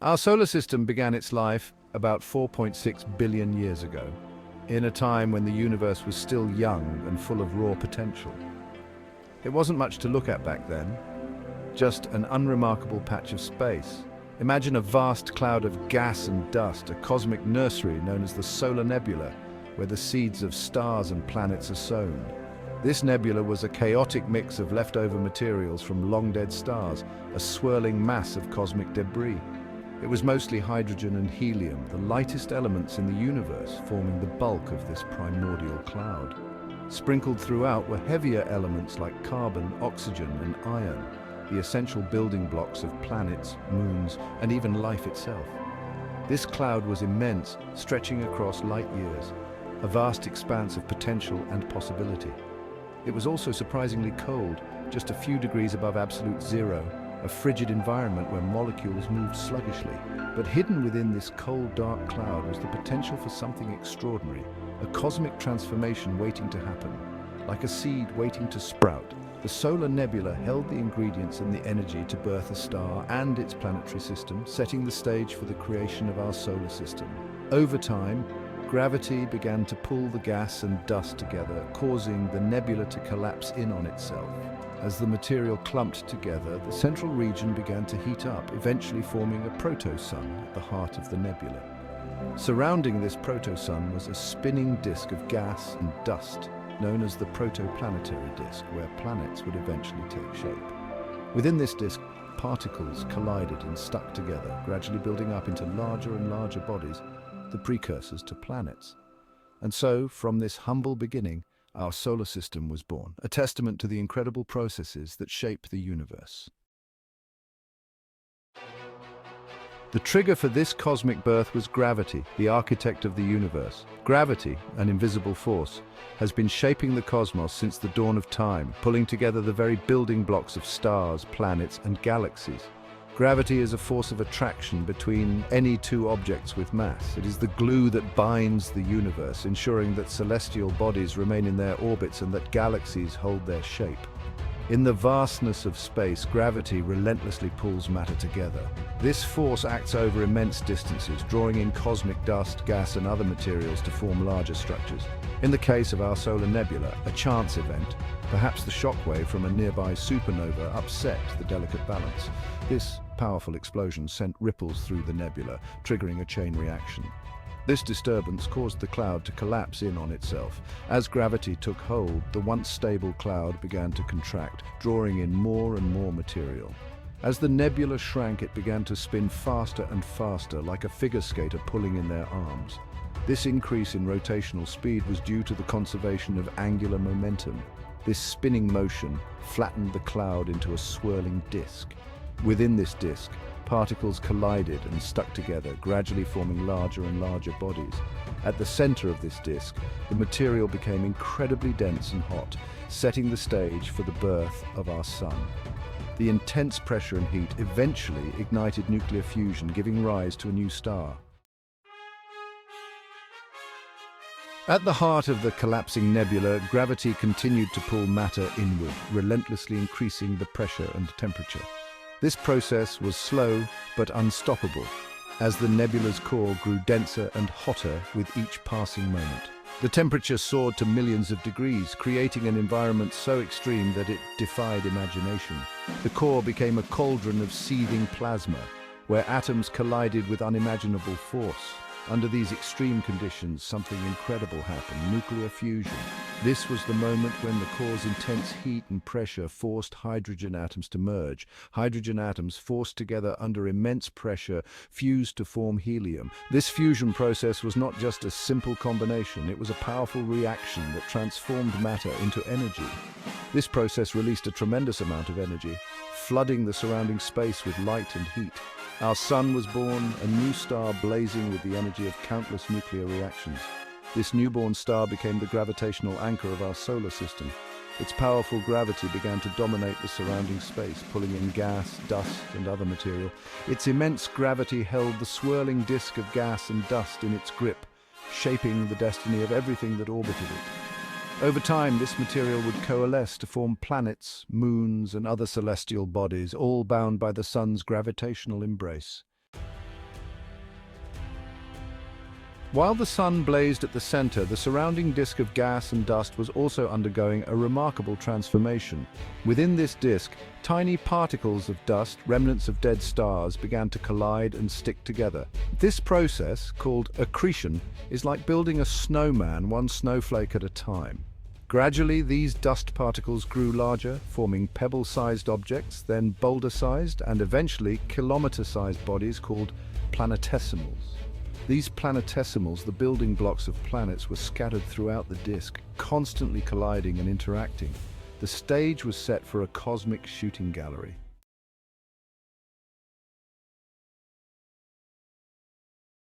Our solar system began its life about 4.6 billion years ago, in a time when the universe was still young and full of raw potential. It wasn't much to look at back then, just an unremarkable patch of space. Imagine a vast cloud of gas and dust, a cosmic nursery known as the solar nebula, where the seeds of stars and planets are sown. This nebula was a chaotic mix of leftover materials from long-dead stars, a swirling mass of cosmic debris. It was mostly hydrogen and helium, the lightest elements in the universe, forming the bulk of this primordial cloud. Sprinkled throughout were heavier elements like carbon, oxygen, and iron, the essential building blocks of planets, moons, and even life itself. This cloud was immense, stretching across light years, a vast expanse of potential and possibility. It was also surprisingly cold, just a few degrees above absolute zero, a frigid environment where molecules moved sluggishly. But hidden within this cold, dark cloud was the potential for something extraordinary, a cosmic transformation waiting to happen. Like a seed waiting to sprout, the solar nebula held the ingredients and the energy to birth a star and its planetary system, setting the stage for the creation of our solar system. Over time, gravity began to pull the gas and dust together, causing the nebula to collapse in on itself. As the material clumped together, the central region began to heat up, eventually forming a proto-sun at the heart of the nebula. Surrounding this proto-sun was a spinning disk of gas and dust, known as the protoplanetary disk, where planets would eventually take shape. Within this disk, particles collided and stuck together, gradually building up into larger and larger bodies, the precursors to planets. And so, from this humble beginning, our solar system was born, a testament to the incredible processes that shape the universe. The trigger for this cosmic birth was gravity, the architect of the universe. Gravity, an invisible force, has been shaping the cosmos since the dawn of time, pulling together the very building blocks of stars, planets, and galaxies. Gravity is a force of attraction between any two objects with mass. It is the glue that binds the universe, ensuring that celestial bodies remain in their orbits and that galaxies hold their shape. In the vastness of space, gravity relentlessly pulls matter together. This force acts over immense distances, drawing in cosmic dust, gas, and other materials to form larger structures. In the case of our solar nebula, a chance event, perhaps the shockwave from a nearby supernova, upset the delicate balance. This powerful explosion sent ripples through the nebula, triggering a chain reaction. This disturbance caused the cloud to collapse in on itself. As gravity took hold, the once stable cloud began to contract, drawing in more and more material. As the nebula shrank, it began to spin faster and faster, like a figure skater pulling in their arms. This increase in rotational speed was due to the conservation of angular momentum. This spinning motion flattened the cloud into a swirling disk. Within this disk, particles collided and stuck together, gradually forming larger and larger bodies. At the center of this disk, the material became incredibly dense and hot, setting the stage for the birth of our sun. The intense pressure and heat eventually ignited nuclear fusion, giving rise to a new star. At the heart of the collapsing nebula, gravity continued to pull matter inward, relentlessly increasing the pressure and temperature. This process was slow but unstoppable, as the nebula's core grew denser and hotter with each passing moment. The temperature soared to millions of degrees, creating an environment so extreme that it defied imagination. The core became a cauldron of seething plasma, where atoms collided with unimaginable force. Under these extreme conditions, something incredible happened: nuclear fusion. This was the moment when the core's intense heat and pressure forced hydrogen atoms to merge. Hydrogen atoms, forced together under immense pressure, fused to form helium. This fusion process was not just a simple combination, it was a powerful reaction that transformed matter into energy. This process released a tremendous amount of energy, flooding the surrounding space with light and heat. Our sun was born, a new star blazing with the energy of countless nuclear reactions. This newborn star became the gravitational anchor of our solar system. Its powerful gravity began to dominate the surrounding space, pulling in gas, dust, and other material. Its immense gravity held the swirling disk of gas and dust in its grip, shaping the destiny of everything that orbited it. Over time, this material would coalesce to form planets, moons, and other celestial bodies, all bound by the sun's gravitational embrace. While the sun blazed at the center, the surrounding disk of gas and dust was also undergoing a remarkable transformation. Within this disk, tiny particles of dust, remnants of dead stars, began to collide and stick together. This process, called accretion, is like building a snowman one snowflake at a time. Gradually, these dust particles grew larger, forming pebble-sized objects, then boulder-sized, and eventually kilometer-sized bodies called planetesimals. These planetesimals, the building blocks of planets, were scattered throughout the disk, constantly colliding and interacting. The stage was set for a cosmic shooting gallery.